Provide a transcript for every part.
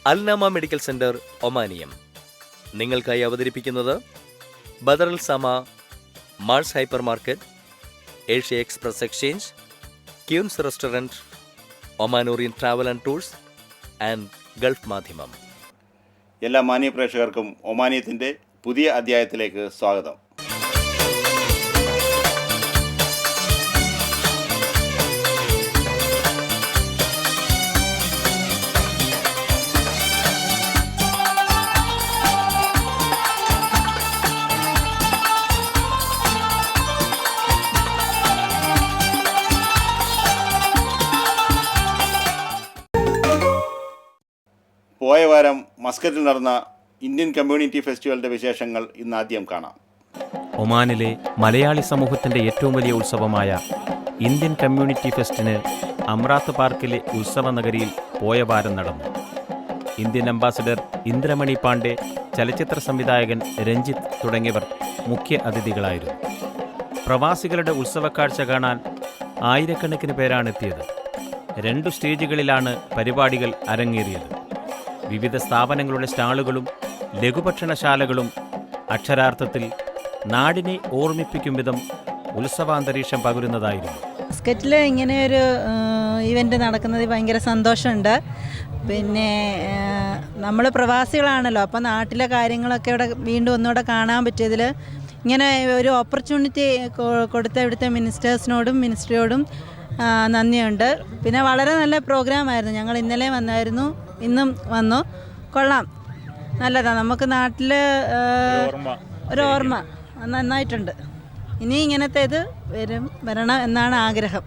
അൽനാമ medical centre ഒമാനിയം നിങ്ങൾക്കായി അവതരിപ്പിക്കുന്നത് ബദറൽ സമ, malls hyper market, Asia express exchange, queens restaurant, Oman orient travel and tours and Gulf Madhyamam. എല്ലാ മാന്യ പ്രേക്ഷകർക്കും ഒമാനിയത്തിൻ്റെ പുതിയ അധ്യായത്തിലേക്ക് സ്വാഗതം. പോയ വാരം മസ്കറ്റിൽ നടന്ന ഇന്ത്യൻ കമ്മ്യൂണിറ്റി ഫെസ്റ്റിവലിൻ്റെ വിശേഷങ്ങൾ ഇന്ന് ആദ്യം കാണാം. ഒമാനിലെ മലയാളി സമൂഹത്തിൻ്റെ ഏറ്റവും വലിയ ഉത്സവമായ ഇന്ത്യൻ കമ്മ്യൂണിറ്റി ഫെസ്റ്റിന് അമ്രാത്ത് പാർക്കിലെ ഉത്സവ നഗരിയിൽ പോയ വാരം നടന്നു. ഇന്ത്യൻ അംബാസഡർ ഇന്ദ്രമണി പാണ്ഡെ, ചലച്ചിത്ര സംവിധായകൻ രഞ്ജിത്ത് തുടങ്ങിയവർ മുഖ്യ അതിഥികളായിരുന്നു. പ്രവാസികളുടെ ഉത്സവക്കാഴ്ച കാണാൻ ആയിരക്കണക്കിന് പേരാണെത്തിയത്. 2 സ്റ്റേജുകളിലാണ് പരിപാടികൾ അരങ്ങേറിയത്. വിവിധ സ്ഥാപനങ്ങളുടെ സ്റ്റാളുകളും ലഘുഭക്ഷണശാലകളും അക്ഷരാർത്ഥത്തിൽ നാടിനെ ഓർമ്മിപ്പിക്കും വിധം ഉത്സവാന്തരീക്ഷം പകരുന്നതായിരുന്നു. മസ്കറ്റിൽ ഇങ്ങനെയൊരു ഇവൻ്റ് നടക്കുന്നത് ഭയങ്കര സന്തോഷമുണ്ട്. പിന്നെ നമ്മൾ പ്രവാസികളാണല്ലോ, അപ്പോൾ നാട്ടിലെ കാര്യങ്ങളൊക്കെ ഇവിടെ വീണ്ടും ഒന്നുകൂടെ കാണാൻ പറ്റിയതിൽ ഇങ്ങനെ ഒരു ഓപ്പർച്യൂണിറ്റി കൊടുത്ത ഇവിടുത്തെ മിനിസ്റ്റേഴ്സിനോടും മിനിസ്ട്രിയോടും നന്ദിയുണ്ട്. പിന്നെ വളരെ നല്ല പ്രോഗ്രാമായിരുന്നു. ഞങ്ങൾ ഇന്നലെ വന്നായിരുന്നു, ഇന്നും വന്നു. കൊള്ളാം, നല്ലതാണ്. നമുക്ക് നാട്ടിൽ ഒരു ഓർമ്മ നന്നായിട്ടുണ്ട്. ഇനി ഇങ്ങനത്തെ ഇത് വരണം എന്നാണ് ആഗ്രഹം.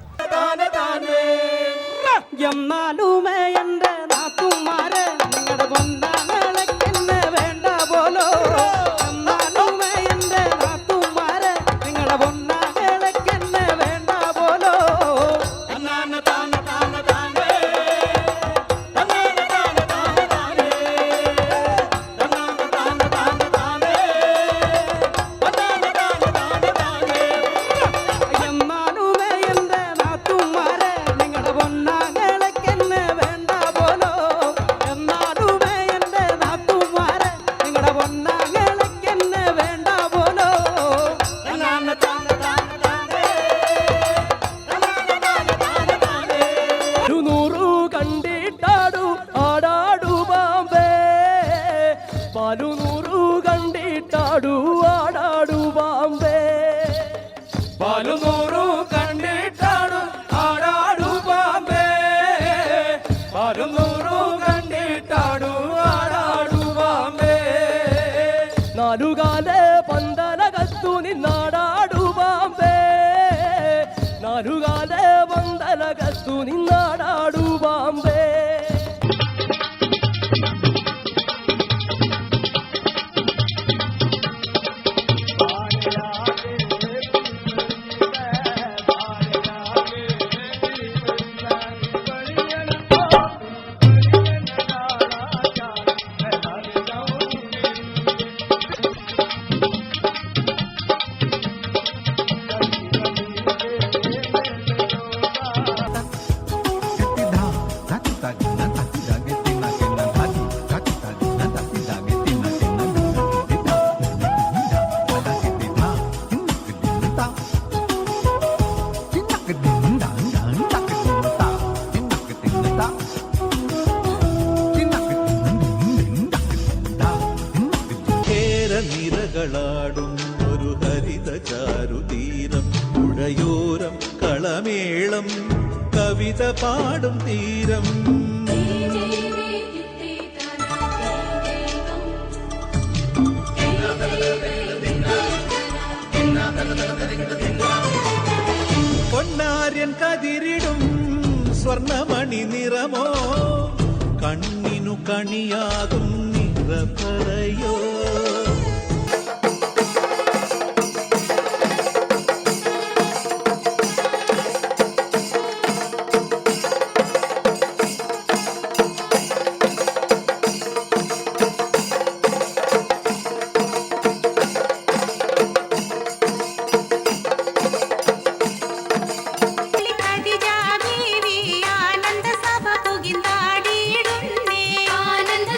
നാലുകാലെ പന്തലകത്തു നിന്നാടാടു ബാമ്പേ, നാലുകാലെ പന്തലകത്തു നിന്നാടാടു ബാമ്പേ. ഒരു ഹരിത ചാരുതീരം, പുഴയോരം കളമേളം, കവിത പാടും തീരം. പൊന്നാര്യൻ കതിരിടും സ്വർണമണി നിറമോ, കണ്ണിനു കണിയാകും നിറപറയോ. ആനന്ദ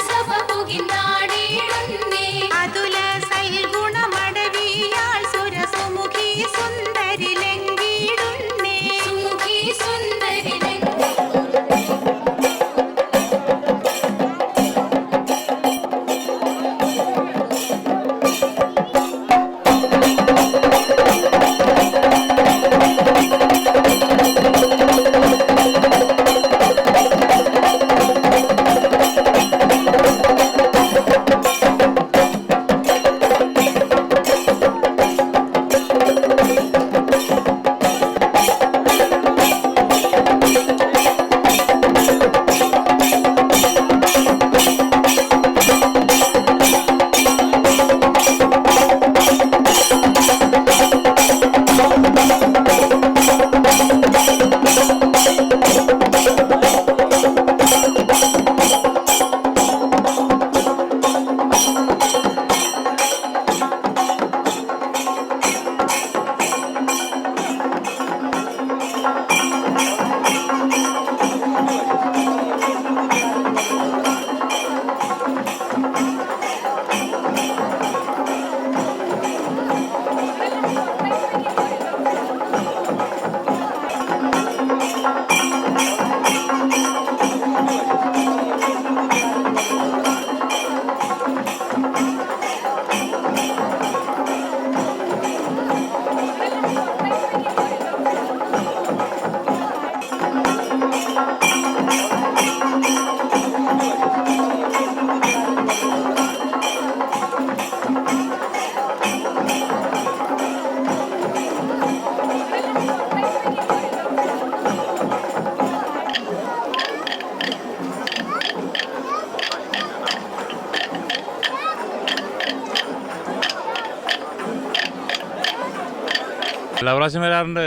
എല്ലാ പ്രാവശ്യം വരാറുണ്ട്.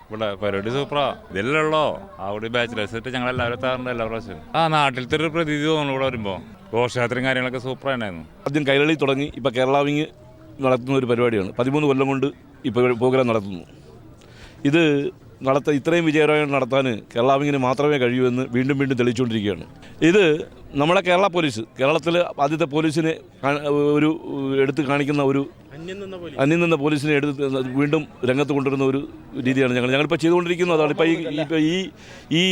ഇവിടെ പരിപാടി സൂപ്പറാ. ഇതെല്ലാം ഉള്ളോ അവിടെ ബാച്ചിലേഴ്സ് ആയിട്ട് ഞങ്ങൾ എല്ലാവരും എത്താറുണ്ട് എല്ലാ പ്രാവശ്യം. നാട്ടിലത്തെ ഒരു പ്രതീതി തോന്നുന്നു ഇവിടെ വരുമ്പോൾ. ഘോഷയാത്രയും കാര്യങ്ങളൊക്കെ സൂപ്പറായിരുന്നു. ആദ്യം കൈരളി തുടങ്ങി ഇപ്പോൾ കേരള വിങ് നടത്തുന്ന ഒരു പരിപാടിയാണ്. 13 കൊല്ലം കൊണ്ട് ഇപ്പോൾ പ്രോഗ്രാം നടത്തുന്നു. ഇത് ഇത്രയും വിജയകരമായി നടത്താൻ കേരള വിങ്ങിന് മാത്രമേ കഴിയൂ എന്ന് വീണ്ടും വീണ്ടും തെളിയിച്ചുകൊണ്ടിരിക്കുകയാണ്. ഇത് നമ്മുടെ കേരള പോലീസ്, കേരളത്തിൽ ആദ്യത്തെ പോലീസിനെ ഒരു എടുത്ത് കാണിക്കുന്ന ഒരു അന്യം നിന്ന പോലീസിനെ എടുത്ത് വീണ്ടും രംഗത്ത് കൊണ്ടുവരുന്ന ഒരു രീതിയാണ് ഞങ്ങളിപ്പോൾ ചെയ്തുകൊണ്ടിരിക്കുന്നത്. അതാണ് ഇപ്പോൾ ഈ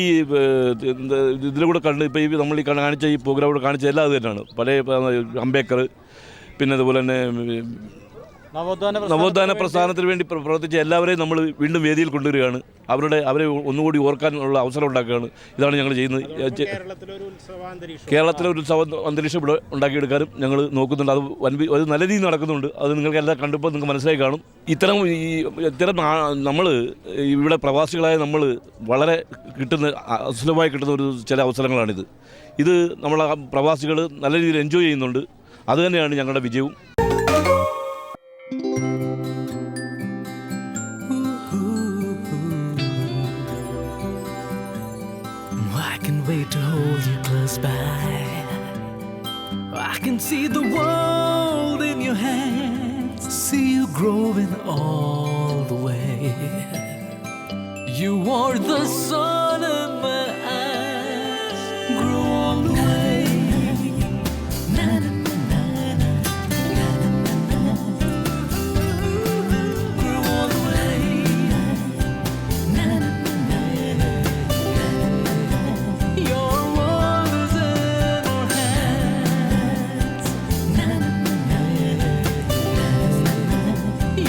ഇതിലൂടെ കണ്ട് ഇപ്പോൾ നമ്മൾ ഈ കാണിച്ച ഈ പ്രോഗ്രാം കൂടെ കാണിച്ച എല്ലാം അത് തന്നെയാണ്. പല അംബേദ്കർ, പിന്നെ അതുപോലെ തന്നെ നവോത്ഥാന പ്രസ്ഥാനത്തിന് വേണ്ടി പ്രവർത്തിച്ച എല്ലാവരെയും നമ്മൾ വീണ്ടും വേദിയിൽ കൊണ്ടുവരികയാണ്. അവരെ ഒന്നുകൂടി ഓർക്കാനുള്ള അവസരം ഉണ്ടാക്കുകയാണ്. ഇതാണ് ഞങ്ങൾ ചെയ്യുന്നത്. കേരളത്തിലെ ഒരു ഉത്സവ അന്തരീക്ഷം ഇവിടെ ഉണ്ടാക്കിയെടുക്കാനും ഞങ്ങൾ നോക്കുന്നുണ്ട്. അത് നല്ല രീതിയിൽ നടക്കുന്നുണ്ട്. അത് നിങ്ങൾക്ക് എല്ലാം കണ്ടപ്പോൾ നിങ്ങൾക്ക് മനസ്സിലായി കാണും. ഇത്തരം നമ്മൾ ഇവിടെ പ്രവാസികളായ നമ്മൾ വളരെ സുലഭമായി കിട്ടുന്ന ഒരു ചില അവസരങ്ങളാണിത്. ഇത് നമ്മളെ പ്രവാസികൾ നല്ല രീതിയിൽ എൻജോയ് ചെയ്യുന്നുണ്ട്. അതുതന്നെയാണ് ഞങ്ങളുടെ വിജയവും. I can wait to hold you close by. I can see the world in your hands, see you growing all the way. You are the sun in my eyes, grow all the way. Na na na na na, na na na na, grow all the way. Na na na na na. Your world is in our hands. Na na na na.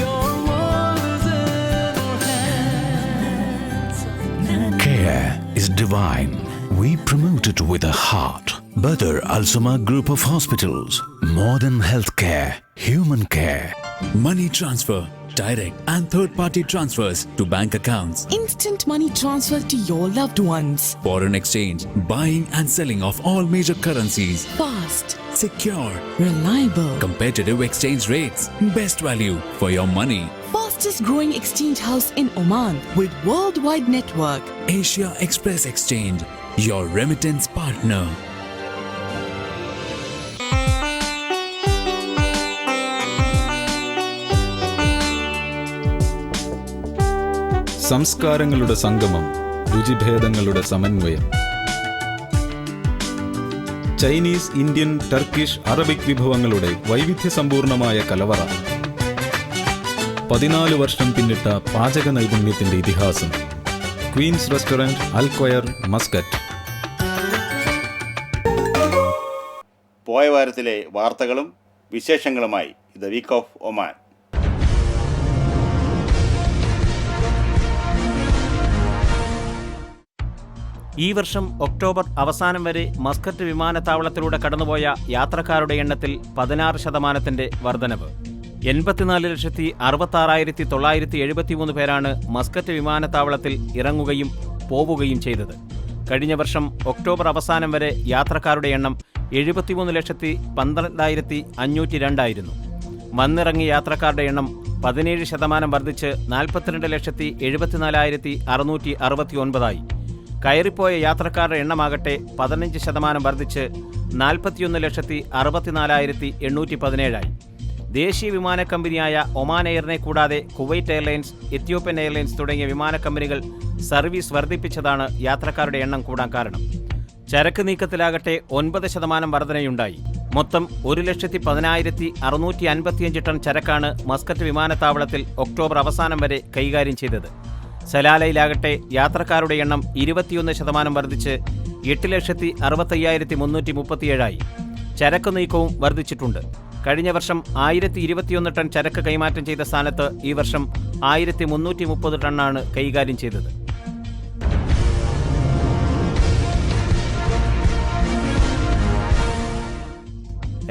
Your world is in our hands. Care is divine. We promote it with a heart. Badr Al Samad Group of Hospitals. Modern healthcare, human care. Money transfer, direct and third-party transfers to bank accounts. Instant money transfer to your loved ones. Foreign exchange, buying and selling of all major currencies. Fast, Secure, reliable, competitive exchange rates, best value for your money. fastest growing exchange house in Oman with worldwide network. Asia Express Exchange, your remittance partner. സംസ്കാരങ്ങളുടെ സംഗമം, രുചിഭേദങ്ങളുടെ സമന്വയം. Chinese, Indian, Turkish, Arabic വിഭവങ്ങളുടെ വൈവിധ്യസമ്പൂർണമായ കലവറ. 14 വർഷം പിന്നിട്ട പാചക നൈപുണ്യത്തിന്റെ ഇതിഹാസം. Queen's restaurant, Al Khuwair, Muscat. പോയ വാരത്തിലെ വാർത്തകളും വിശേഷങ്ങളുമായി ദ വീക്ക് ഓഫ് ഒമാൻ. ഈ വർഷം ഒക്ടോബർ അവസാനം വരെ മസ്കറ്റ് വിമാനത്താവളത്തിലൂടെ കടന്നുപോയ യാത്രക്കാരുടെ എണ്ണത്തിൽ 16% വർധനവ്. 84,66,973 പേരാണ് മസ്കറ്റ് വിമാനത്താവളത്തിൽ ഇറങ്ങുകയും പോവുകയും ചെയ്തത്. കഴിഞ്ഞ വർഷം ഒക്ടോബർ അവസാനം വരെ യാത്രക്കാരുടെ എണ്ണം 73,12,502 ആയിരുന്നു. വന്നിറങ്ങിയ യാത്രക്കാരുടെ എണ്ണം 17% വർദ്ധിച്ച് 42,74,669 ആയി. കയറിപ്പോയ യാത്രക്കാരുടെ എണ്ണമാകട്ടെ 15% വർദ്ധിച്ച് 41,64,817 ആയി. ദേശീയ വിമാന കമ്പനിയായ ഒമാൻ എയറിനെ കൂടാതെ കുവൈറ്റ് എയർലൈൻസ്, എത്യോപ്യൻ എയർലൈൻസ് തുടങ്ങിയ വിമാന കമ്പനികൾ സർവീസ് വർദ്ധിപ്പിച്ചതാണ് യാത്രക്കാരുടെ എണ്ണം കൂടാൻ കാരണം. ചരക്ക് നീക്കത്തിലാകട്ടെ 9% വർധനയുണ്ടായി. മൊത്തം 1,10,655 ടൺ ചരക്കാണ് മസ്കറ്റ് വിമാനത്താവളത്തിൽ ഒക്ടോബർ അവസാനം വരെ കൈകാര്യം ചെയ്തത്. സലാലയിലാകട്ടെ യാത്രക്കാരുടെ എണ്ണം 21% വർദ്ധിച്ച് 8,65,337 ആയി. ചരക്ക് നീക്കവും വർദ്ധിച്ചിട്ടുണ്ട്. കഴിഞ്ഞ വർഷം 1,021 ടൺ ചരക്ക് കൈമാറ്റം ചെയ്ത സ്ഥാനത്ത് ഈ വർഷം 1,330 ടണ്ണാണ് കൈകാര്യം ചെയ്തത്.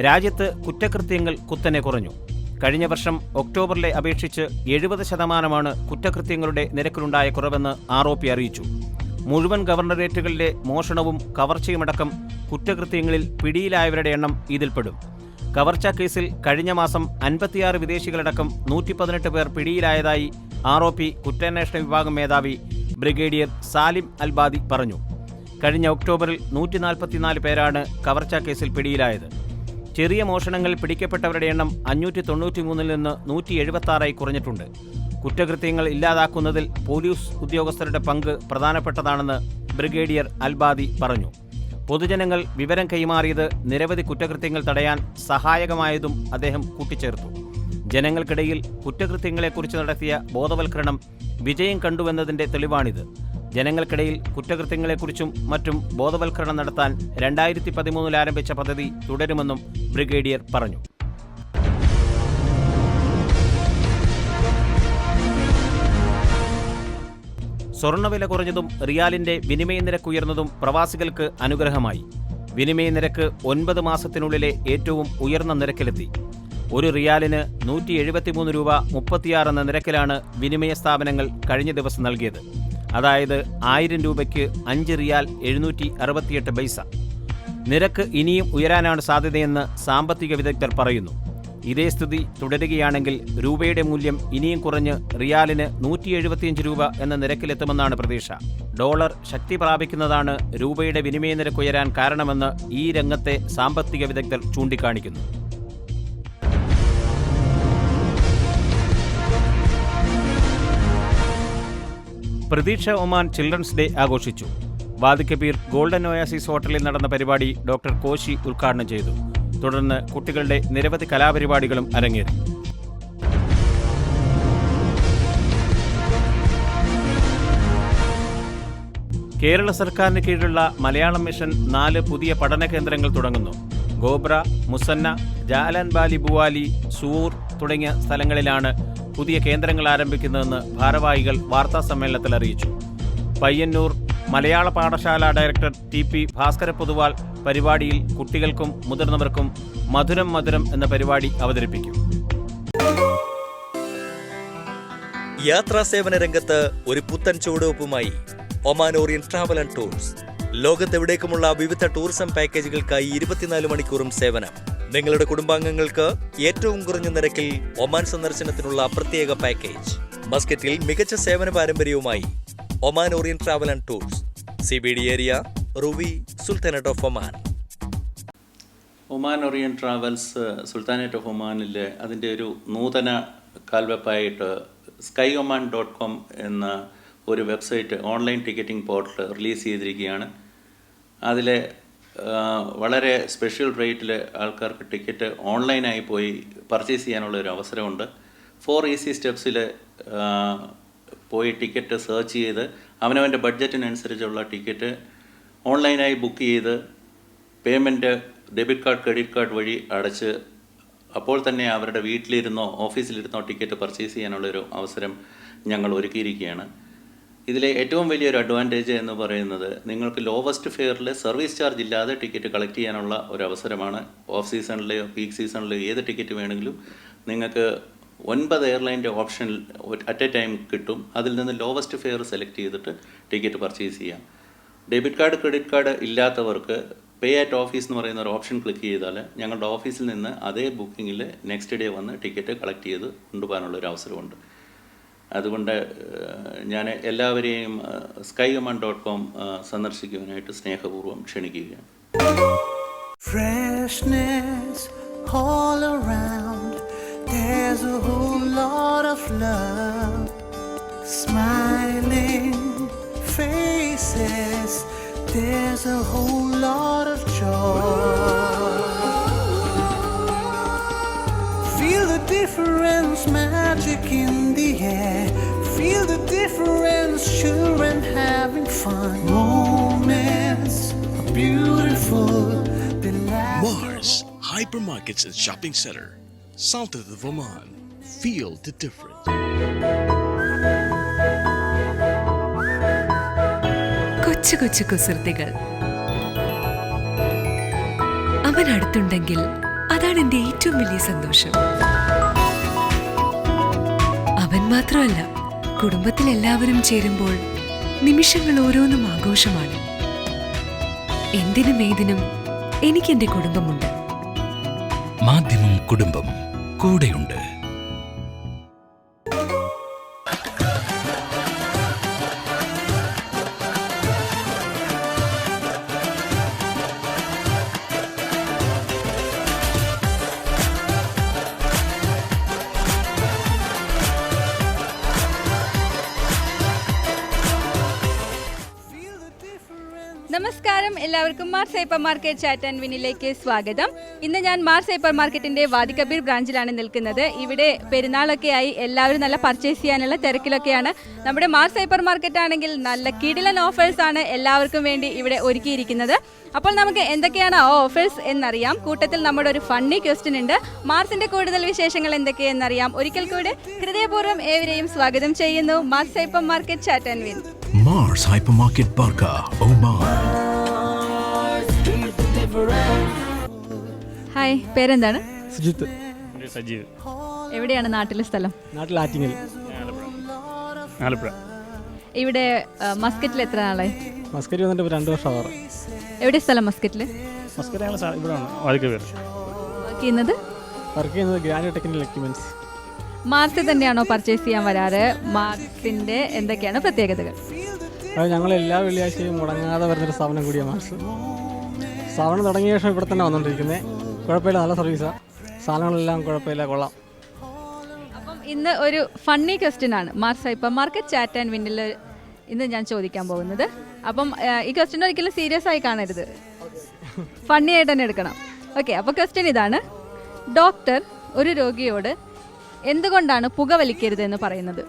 രാജ്യത്ത് കുറ്റകൃത്യങ്ങൾ കുത്തനെ കുറഞ്ഞു. കഴിഞ്ഞ വർഷം ഒക്ടോബറിലെ അപേക്ഷിച്ച് 70% കുറ്റകൃത്യങ്ങളുടെ നിരക്കിലുണ്ടായ കുറവെന്ന് ROP അറിയിച്ചു. മുഴുവൻ ഗവർണറേറ്റുകളിലെ മോഷണവും കവർച്ചയുമടക്കം കുറ്റകൃത്യങ്ങളിൽ പിടിയിലായവരുടെ എണ്ണം ഇതിൽപ്പെടും. കവർച്ചാ കേസിൽ കഴിഞ്ഞ മാസം 56 വിദേശികളടക്കം 118 പേർ പിടിയിലായതായി ROP കുറ്റാന്വേഷണ വിഭാഗം മേധാവി ബ്രിഗേഡിയർ സാലിം അൽബാദി പറഞ്ഞു. കഴിഞ്ഞ ഒക്ടോബറിൽ 144 പേരാണ് കവർച്ചാ കേസിൽ പിടിയിലായത്. ചെറിയ മോഷണങ്ങൾ പിടിക്കപ്പെട്ടവരുടെ എണ്ണം 593 നിന്ന് 176 കുറഞ്ഞിട്ടുണ്ട്. കുറ്റകൃത്യങ്ങൾ ഇല്ലാതാക്കുന്നതിൽ പോലീസ് ഉദ്യോഗസ്ഥരുടെ പങ്ക് പ്രധാനപ്പെട്ടതാണെന്ന് ബ്രിഗേഡിയർ അൽബാദി പറഞ്ഞു. പൊതുജനങ്ങൾ വിവരം കൈമാറിയത് നിരവധി കുറ്റകൃത്യങ്ങൾ തടയാൻ സഹായകമായതും അദ്ദേഹം കൂട്ടിച്ചേർത്തു. ജനങ്ങൾക്കിടയിൽ കുറ്റകൃത്യങ്ങളെക്കുറിച്ച് നടത്തിയ ബോധവൽക്കരണം വിജയം കണ്ടുവെന്നതിൻ്റെ തെളിവാണിത്. ജനങ്ങൾക്കിടയിൽ കുറ്റകൃത്യങ്ങളെക്കുറിച്ചും മറ്റും ബോധവൽക്കരണം നടത്താൻ 2013 ആരംഭിച്ച പദ്ധതി തുടരുമെന്നും ബ്രിഗേഡിയർ പറഞ്ഞു. സ്വർണ്ണവില കുറഞ്ഞതും റിയാലിന്റെ വിനിമയ നിരക്ക് ഉയർന്നതും പ്രവാസികൾക്ക് അനുഗ്രഹമായി. വിനിമയ നിരക്ക് 9 മാസത്തിനുള്ളിലെ ഏറ്റവും ഉയർന്ന നിരക്കിലെത്തി. ഒരു റിയാലിന് 173 രൂപ 36 എന്ന നിരക്കിലാണ് വിനിമയ സ്ഥാപനങ്ങൾ കഴിഞ്ഞ ദിവസം നൽകിയത്. അതായത് 1000 രൂപയ്ക്ക് 5 റിയാൽ 768 പൈസ. നിരക്ക് ഇനിയും ഉയരാനാണ് സാധ്യതയെന്ന് സാമ്പത്തിക വിദഗ്ധർ പറയുന്നു. ഇതേ സ്ഥിതി തുടരുകയാണെങ്കിൽ രൂപയുടെ മൂല്യം ഇനിയും കുറഞ്ഞ് റിയാലിന് 175 രൂപ എന്ന നിരക്കിലെത്തുമെന്നാണ് പ്രതീക്ഷ. ഡോളർ ശക്തി പ്രാപിക്കുന്നതാണ് രൂപയുടെ വിനിമയ നിരക്ക് ഉയരാൻ കാരണമെന്ന് ഈ രംഗത്തെ സാമ്പത്തിക വിദഗ്ധർ ചൂണ്ടിക്കാണിക്കുന്നു. പ്രതീക്ഷ ഒമാൻ ചിൽഡ്രൻസ് ഡേ ആഘോഷിച്ചു. വാദി കബീർ ഗോൾഡൻ ഒയാസിസ് ഹോട്ടലിൽ നടന്ന പരിപാടി ഡോക്ടർ കോശി ഉദ്ഘാടനം ചെയ്തു. തുടർന്ന് കുട്ടികളുടെ നിരവധി കലാപരിപാടികളും അരങ്ങേറി. കേരള സർക്കാരിന് കീഴിലുള്ള മലയാളം മിഷൻ 4 പുതിയ പഠന കേന്ദ്രങ്ങൾ തുടങ്ങുന്നു. ഗോബ്ര, മുസന്ന, ജാലാൻ ബാലി ബുവാലി, സൂർ തുടങ്ങിയ സ്ഥലങ്ങളിലാണ് പുതിയ കേന്ദ്രങ്ങൾ ആരംഭിക്കുന്നതെന്ന് ഭാരവാഹികൾ വാർത്താസമ്മേളനത്തിൽ അറിയിച്ചു. പയ്യന്നൂർ മലയാള പാഠശാല ഡയറക്ടർ TP ഭാസ്കര പൊതുവാൾ പരിപാടിയിൽ കുട്ടികൾക്കും മുതിർന്നവർക്കും മധുരം മധുരം എന്ന പരിപാടി അവതരിപ്പിക്കും. യാത്രാ സേവന രംഗത്ത് ഒരു പുത്തൻ ചുവടുവെപ്പുമായി Oman orient travel and tours. ലോകത്തെവിടേക്കുമുള്ള വിവിധ ടൂറിസം പാക്കേജുകൾക്കായി 24 മണിക്കൂറും സേവനം. നിങ്ങളുടെ കുടുംബാംഗങ്ങൾക്ക് ഏറ്റവും കുറഞ്ഞ നിരക്കിൽ ഒമാൻ സന്ദർശനത്തിനുള്ള പ്രത്യേക പാക്കേജ്. മസ്കറ്റിൽ മികച്ച സേവന പാരമ്പര്യവുമായി Oman orient travel and tours, CBD area, Ruwi, sultanate of Oman. Oman orient travels sultanate of ഒമാനിൽ അതിൻ്റെ ഒരു നൂതന കാൽവെപ്പായിട്ട് skyoman.com എന്ന ഒരു website, online ticketing portal release ചെയ്തിരിക്കുകയാണ്. അതിൽ വളരെ സ്പെഷ്യൽ റേറ്റിൽ ആൾക്കാർക്ക് ടിക്കറ്റ് ഓൺലൈനായി പോയി പർച്ചേസ് ചെയ്യാനുള്ള ഒരു അവസരമുണ്ട്. 4 ഈസി സ്റ്റെപ്സിൽ പോയി ടിക്കറ്റ് സെർച്ച് ചെയ്ത് അവനവൻ്റെ ബഡ്ജറ്റിനനുസരിച്ചുള്ള ടിക്കറ്റ് ഓൺലൈനായി ബുക്ക് ചെയ്ത് payment debit card, credit card വഴി അടച്ച് അപ്പോൾ തന്നെ അവരുടെ വീട്ടിലിരുന്നോ ഓഫീസിലിരുന്നോ ടിക്കറ്റ് പർച്ചേസ് ചെയ്യാനുള്ളൊരു അവസരം ഞങ്ങൾ ഒരുക്കിയിരിക്കുകയാണ്. ഇതിലെ ഏറ്റവും വലിയൊരു അഡ്വാൻറ്റേജ് എന്ന് പറയുന്നത് നിങ്ങൾക്ക് ലോവസ്റ്റ് ഫെയറിൽ സർവീസ് ചാർജ് ഇല്ലാതെ ടിക്കറ്റ് കളക്ട് ചെയ്യാനുള്ള ഒരു അവസരമാണ്. ഓഫ് സീസണിലെയോ പീക്ക് സീസണിലെയോ ഏത് ടിക്കറ്റ് വേണമെങ്കിലും നിങ്ങൾക്ക് 9 എയർലൈൻ്റെ ഓപ്ഷൻ അറ്റ് എ ടൈം കിട്ടും. അതിൽ നിന്ന് ലോവസ്റ്റ് ഫെയർ സെലക്ട് ചെയ്തിട്ട് ടിക്കറ്റ് പർച്ചേസ് ചെയ്യാം. ഡെബിറ്റ് കാർഡ്, ക്രെഡിറ്റ് കാർഡ് ഇല്ലാത്തവർക്ക് പേ അറ്റ് ഓഫീസ് എന്ന് പറയുന്ന ഒരു ഓപ്ഷൻ ക്ലിക്ക് ചെയ്താൽ ഞങ്ങളുടെ ഓഫീസിൽ നിന്ന് അതേ ബുക്കിങ്ങിൽ നെക്സ്റ്റ് ഡേ വന്ന് ടിക്കറ്റ് കളക്ട് ചെയ്ത് കൊണ്ടുപോകാനുള്ളൊരു അവസരമുണ്ട്. അതുകൊണ്ട് ഞാൻ എല്ലാവരെയും skyoman.com സന്ദർശിക്കുവാനായിട്ട് സ്നേഹപൂർവ്വം ക്ഷണിക്കുകയാണ്. Freshness all around, there's a whole lot of love, smiling faces, there's a whole lot of joy. Feel the difference, magic in the air. Feel the difference, children having fun. Moments are beautiful. Mars Hypermarkets and Shopping Center, south of Oman. Feel the difference. കൊച്ചു കൊച്ചു കുസൃതികൾ. അവൻ അടുത്തുണ്ടെങ്കിൽ അതാണ് എൻ്റെ ഏറ്റവും വലിയ സന്തോഷം. അവൻ മാത്രമല്ല, കുടുംബത്തിലെല്ലാവരും ചേരുമ്പോൾ നിമിഷങ്ങൾ ഓരോന്നും ആഘോഷമാണ്. എന്തിനും ഏതിനും എനിക്കെന്റെ കുടുംബമുണ്ട്. മാധ്യമം കുടുംബം കൂടെയുണ്ട്. നമസ്കാരം, എല്ലാവർക്കും Mars hypermarket chat and വിനിലേക്ക് സ്വാഗതം. ഇന്ന് ഞാൻ മാർസ് ഹൈപ്പർ മാർക്കറ്റിന്റെ വാദിക്കബീർ ബ്രാഞ്ചിലാണ് നിൽക്കുന്നത്. ഇവിടെ പെരുന്നാളൊക്കെ ആയി എല്ലാവരും നല്ല പർച്ചേസ് ചെയ്യാനുള്ള തിരക്കിലൊക്കെയാണ്. നമ്മുടെ മാർസ് ഹൈപ്പർ മാർക്കറ്റ് ആണെങ്കിൽ നല്ല കിടിലൻ ഓഫേഴ്സ് ആണ് എല്ലാവർക്കും വേണ്ടി ഇവിടെ ഒരുക്കിയിരിക്കുന്നത്. അപ്പോൾ നമുക്ക് എന്തൊക്കെയാണ് ആ ഓഫേഴ്സ് എന്നറിയാം. കൂട്ടത്തിൽ നമ്മുടെ ഒരു ഫണ്ണി ക്വസ്റ്റ്യൻ ഉണ്ട്. മാർസിന്റെ കൂടുതൽ വിശേഷങ്ങൾ എന്തൊക്കെയെന്നറിയാം. ഒരിക്കൽ കൂടി ഹൃദയപൂർവ്വം ഏവരെയും സ്വാഗതം ചെയ്യുന്നു Mars hypermarket chat and win. Mars Hypermarket Barka, Oman. Hi, പേരെന്താണ്? സുജിത്ത്. സജീവ്. എവിടെയാണ് നാട്ടിലെ സ്ഥലം? നാട്ടിൽ ആറ്റിങ്ങൽ. ആലപ്പുഴ. ഇവിടെ മസ്കറ്റിൽ എത്ര നാളായി? മസ്കറ്റ് വന്നിട്ട് 2 വർഷം ആവാറ്. എവിടെ സ്ഥലം മസ്കറ്റിൽ? മസ്കറ്റ് ഞങ്ങൾ ഇവിടെ വാദിക്കബീർ. വർക്ക് ചെയ്യുന്നത്? വർക്ക് ചെയ്യുന്നത് ഗ്രാൻഡ് ടെക്നിക്കൽ എക്യുപ്മെന്റ്സ്. മാർസിൽ തന്നെയാണോ പർച്ചേസ് ചെയ്യാൻ വരാറ്? മാർസിന്റെ എന്തൊക്കെയാണ് പ്രത്യേകതകൾ? അത് ഞങ്ങൾ എല്ലാ വെള്ളിയാഴ്ചയും മുടങ്ങാതെ വരുന്നൊരു സ്ഥാപനം കൂടിയാണ് മാർസ്. സ്ഥാപനം തുടങ്ങിയ ശേഷം ഇവിടെ തന്നെ വന്നുകൊണ്ടിരിക്കുന്നത്. കുഴപ്പമില്ല, നല്ല സർവീസാണ്. സാധനങ്ങളെല്ലാം കുഴപ്പമില്ല, കൊള്ളാം. അപ്പം ഇന്ന് ഒരു ഫണ്ണി ക്വസ്റ്റ്യൻ ആണ് Mars hypermarket chat and വിന്നിൽ ഇന്ന് ഞാൻ ചോദിക്കാൻ പോകുന്നത്. അപ്പം ഈ ക്വസ്റ്റ്യൻ ഒരിക്കലും സീരിയസ് ആയി കാണരുത്, ഫണ്ണി ആയിട്ട് തന്നെ എടുക്കണം. ഓക്കെ, അപ്പോൾ ക്വസ്റ്റ്യൻ ഇതാണ്. ഡോക്ടർ ഒരു രോഗിയോട് എന്തുകൊണ്ടാണ് പുകവലിക്കരുത് എന്ന് പറയുന്നത്?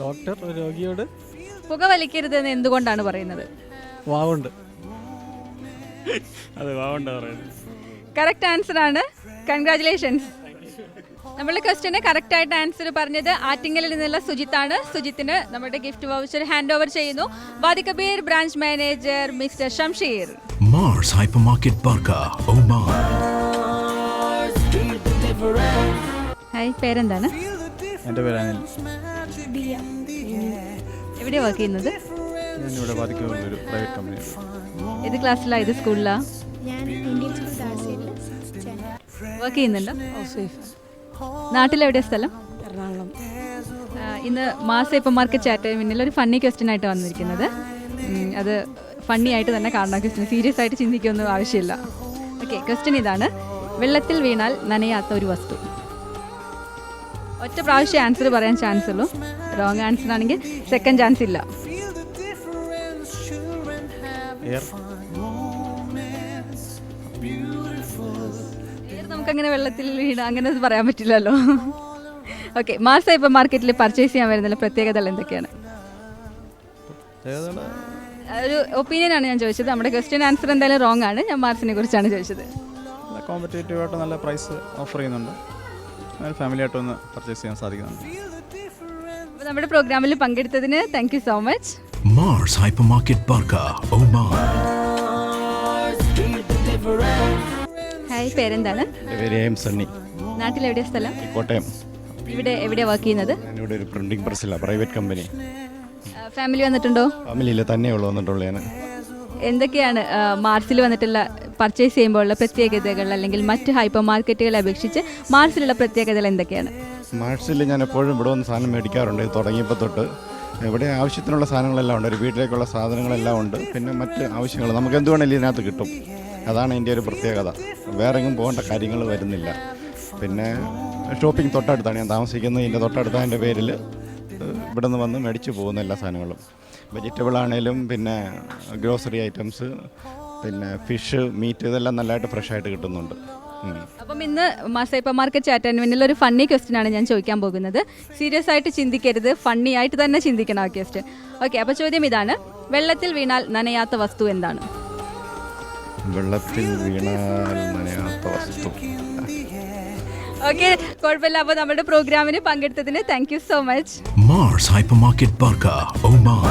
ഡോക്ടർ ഒരു രോഗിയോട് പുകവലിക്കരുത് എന്ന് എന്തുകൊണ്ടാണ് പറയുന്നത്? വാവുണ്ട്. അത് വാവുണ്ട് പറയുന്നത്. കറക്റ്റ് ആൻസർ ആണ്. കൺഗ്രാറ്റുലേഷൻസ്. നമ്മുടെ ക്വസ്റ്റ്യന് കറക്റ്റ് ആയിട്ട് ആൻസർ പറഞ്ഞത് ആറ്റിങ്ങലിൽ നിന്നുള്ള സുജിത്താണ്. സുജിത്തിന് നമ്മുടെ ഗിഫ്റ്റ് വൗച്ചർ ഹാൻഡ് ഓവർ ചെയ്യുന്നു Wadi Kabir branch manager mister Shamsheer. Mars Hypermarket Barka, Oman. Hi, പേരെന്താണ്? എൻ്റെ പേര് അനിൽ. എവിടെയാണ് വർക്ക് ചെയ്യുന്നത്? ഞാനിവിടെ വാദിക്കുന്ന ഒരു പ്രൈവറ്റ് കമ്പനി. ഏത് ക്ലാസ്സിലാണ്? ഏത് സ്കൂളിലാണ് വർക്ക് ചെയ്യുന്നുണ്ടോ? നാട്ടിലെവിടെയാണ് സ്ഥലം? എറണാകുളം. ഇന്ന് മാർസ് ഹൈപ്പർ മാർക്കറ്റ് ചാറ്റ് മുന്നിൽ ഒരു ഫണ്ണി ക്വസ്റ്റ്യൻ ആയിട്ട് വന്നിരിക്കുന്നത്. അത് ഫണ്ണി ആയിട്ട് തന്നെ കാണണം. ക്വസ്റ്റ്യൻ സീരിയസ് ആയിട്ട് ചിന്തിക്കൊന്നും ആവശ്യമില്ല. ഓക്കെ, ക്വസ്റ്റ്യൻ ഇതാണ്. വെള്ളത്തിൽ വീണാൽ നനയാത്ത ഒരു വസ്തു. ഒറ്റ പ്രാവശ്യം ആൻസർ പറയാൻ ചാൻസ് ഉള്ളൂ. റോങ് ആൻസർ ആണെങ്കിൽ സെക്കൻഡ് ചാൻസ് ഇല്ല. നമുക്കങ്ങനെ വെള്ളത്തിൽ വീണ അങ്ങനെ പറയാൻ പറ്റില്ലല്ലോ. ഓക്കെ, മാർസ് ഹൈപ്പർ മാർക്കറ്റിൽ പർച്ചേസ് ചെയ്യാൻ വരുന്ന പ്രത്യേകതകൾ എന്തൊക്കെയാണ്? ഒരു ഒപ്പീനിയൻ ആണ് ഞാൻ ചോദിച്ചത്. നമ്മുടെ ക്വസ്റ്റ്യൻ ആൻസർ എന്തായാലും റോങ് ആണ്. ഞാൻ മാർസിനെ കുറിച്ചാണ് ചോദിച്ചത്. കോമ്പറ്റേറ്റീവ് ആയിട്ട് നല്ല പ്രൈസ് ഓഫർ ചെയ്യുന്നുണ്ട്. ഫാമിലി ആയിട്ടൊന്ന് പർച്ചേസ് ചെയ്യാൻ സാധിക്കുന്നുണ്ട്. അപ്പോൾ നമ്മുടെ പ്രോഗ്രാമിൽ പങ്കെടുത്തതിന് thank you so much. Mars Hypermarket Barka, Oman. Hi, പേരെന്താണ്? എൻ്റെ പേര് എം സണ്ണി. നാട്ടിലെവിടെയാണ് സ്ഥലം? കോട്ടയം. ഇവിടെ എവിടെയാണ് വർക്ക് ചെയ്യുന്നത്? ഞാനിവിടെ ഒരു പ്രിന്റിംഗ് പ്രസ്സിലാണ്, പ്രൈവറ്റ് കമ്പനി. ഫാമിലി വന്നിട്ടുണ്ടോ? ഫാമിലിയിൽ തന്നെയുള്ളൂ വന്നിട്ടുള്ളൂ. ഞാൻ എന്തൊക്കെയാണ് മാർസിൽ വന്നിട്ടുള്ള പർച്ചേസ് ചെയ്യുമ്പോഴുള്ള പ്രത്യേകതകൾ, അല്ലെങ്കിൽ മറ്റ് ഹൈപ്പർ മാർക്കറ്റുകളെ അപേക്ഷിച്ച് മാർസിലുള്ള പ്രത്യേകതകൾ എന്തൊക്കെയാണ്? മാർസിൽ ഞാൻ എപ്പോഴും ഇവിടെ വന്ന് സാധനം മേടിക്കാറുണ്ട്. തുടങ്ങിയപ്പോൾ തൊട്ട് ഇവിടെ ആവശ്യത്തിനുള്ള സാധനങ്ങളെല്ലാം ഉണ്ട്. ഒരു വീട്ടിലേക്കുള്ള സാധനങ്ങളെല്ലാം ഉണ്ട്. പിന്നെ മറ്റ് ആവശ്യങ്ങൾ നമുക്ക് എന്ത് വേണമെങ്കിലും ഇതിനകത്ത് കിട്ടും. അതാണ് എൻ്റെ ഒരു പ്രത്യേകത. വേറെ എങ്ങും പോകേണ്ട കാര്യങ്ങൾ വരുന്നില്ല. പിന്നെ ഷോപ്പിംഗ് തൊട്ടടുത്താണ് ഞാൻ താമസിക്കുന്നത്. ഇതിൻ്റെ തൊട്ടടുത്ത എൻ്റെ പേരിൽ ഇവിടെ നിന്ന് വന്ന് മേടിച്ച് പോകുന്ന എല്ലാ സാധനങ്ങളും, വെജിറ്റബിൾ ആണെങ്കിലും പിന്നെ ഗ്രോസറി ഐറ്റംസ്, പിന്നെ ഫിഷ്, മീറ്റ്, ഇതെല്ലാം നല്ലതായിട്ട് ഫ്രഷായിട്ട് കിട്ടുന്നുണ്ട്. അപ്പം ഇന്ന് Mars hypermarket chat and വിന്നിൽ ഒരു ഫണ്ണി ക്വസ്റ്റ്യൻ ആണ് ഞാൻ ചോദിക്കാൻ പോകുന്നത്. സീരിയസ് ആയിട്ട് ചിന്തിക്കരുത്, ഫണ്ണി ആയിട്ട് തന്നെ ചിന്തിക്കണം ആ ക്വസ്റ്റ്യൻ. ഓക്കെ, അപ്പോൾ ചോദ്യം ഇതാണ്. വെള്ളത്തിൽ വീണാൽ നനയാത്ത വസ്തു എന്താണ്? വെള്ളത്തിൽ വീണാൽ നനയാത്ത വസ്തു. ഓക്കെ, കുഴപ്പമില്ല. അപ്പോൾ നമ്മുടെ പ്രോഗ്രാമിന് പങ്കെടുത്തതിന് thank you so much. Mars Hypermarket Barka, Oman.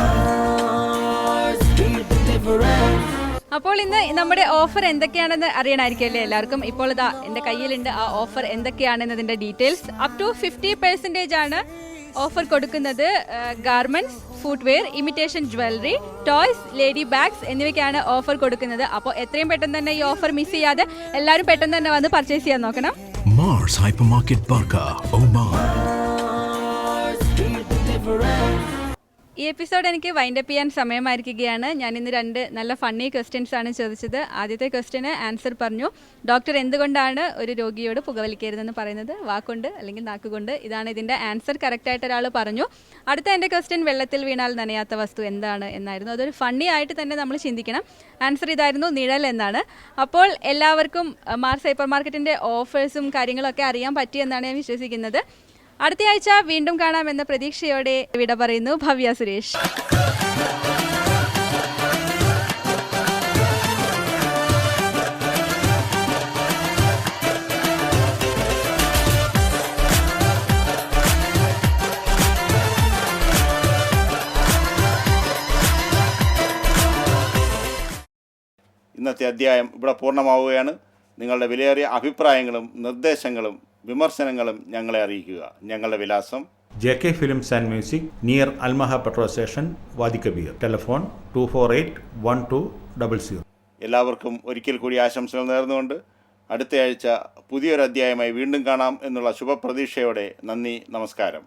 അപ്പോൾ ഇന്ന് നമ്മുടെ ഓഫർ എന്തൊക്കെയാണെന്ന് അറിയണമായിരിക്കും അല്ലേ എല്ലാവർക്കും? ഇപ്പോൾ ഇതാ എൻ്റെ കയ്യിലുണ്ട് ആ ഓഫർ എന്തൊക്കെയാണെന്നതിൻ്റെ ഡീറ്റെയിൽസ്. അപ് ടു 50% ആണ് ഓഫർ കൊടുക്കുന്നത്. Garments, footwear, imitation jewellery, toys, lady bags എന്നിവയ്ക്കാണ് ഓഫർ കൊടുക്കുന്നത്. അപ്പോൾ എത്രയും പെട്ടെന്ന് തന്നെ ഈ ഓഫർ മിസ് ചെയ്യാതെ എല്ലാവരും പെട്ടെന്ന് തന്നെ വന്ന് പർച്ചേസ് ചെയ്യാൻ നോക്കണം. Mars Hypermarket Barka, Oman. ഈ എപ്പിസോഡ് എനിക്ക് വൈൻഡപ്പ് ചെയ്യാൻ സമയമായിരിക്കുകയാണ്. ഞാൻ ഇന്ന് 2 നല്ല ഫണ്ണി ക്വസ്റ്റ്യൻസ് ആണ് ചോദിച്ചത്. ആദ്യത്തെ ക്വസ്റ്റ്യന് ആൻസർ പറഞ്ഞു. ഡോക്ടർ എന്തുകൊണ്ടാണ് ഒരു രോഗിയോട് പുകവലിക്കരുതെന്ന് പറയുന്നത്? വാക്കുകൊണ്ട് അല്ലെങ്കിൽ നാക്കുകൊണ്ട്. ഇതാണ് ഇതിൻ്റെ ആൻസർ. കറക്റ്റായിട്ട് ഒരാൾ പറഞ്ഞു. അടുത്ത എൻ്റെ ക്വസ്റ്റ്യൻ വെള്ളത്തിൽ വീണാൽ നനയാത്ത വസ്തു എന്താണ് എന്നായിരുന്നു. അതൊരു ഫണ്ണി ആയിട്ട് തന്നെ നമ്മൾ ചിന്തിക്കണം. ആൻസർ ഇതായിരുന്നു, നിഴൽ എന്നാണ്. അപ്പോൾ എല്ലാവർക്കും മാർസ് ഹൈപ്പർ മാർക്കറ്റിൻ്റെ ഓഫേഴ്സും കാര്യങ്ങളൊക്കെ അറിയാൻ പറ്റിയെന്നാണ് ഞാൻ വിശ്വസിക്കുന്നത്. അടുത്ത ആഴ്ച വീണ്ടും കാണാമെന്ന പ്രതീക്ഷയോടെ വിട പറയുന്നു. ഭവ്യ സുരേഷ്. ഇന്നത്തെ അധ്യായം ഇവിടെ പൂർണ്ണമാവുകയാണ്. നിങ്ങളുടെ വിലയേറിയ അഭിപ്രായങ്ങളും നിർദ്ദേശങ്ങളും വിമർശനങ്ങളും ഞങ്ങളെ അറിയിക്കുക. ഞങ്ങളുടെ വിലാസം JK Films and Music, near Almaha Petrol Station, Wadi Kabir. Telephone 248-1200. എല്ലാവർക്കും ഒരിക്കൽ കൂടി ആശംസകൾ നേർന്നുകൊണ്ട് അടുത്തയാഴ്ച പുതിയൊരു അധ്യായമായി വീണ്ടും കാണാം എന്നുള്ള ശുഭപ്രതീക്ഷയോടെ നന്ദി, നമസ്കാരം.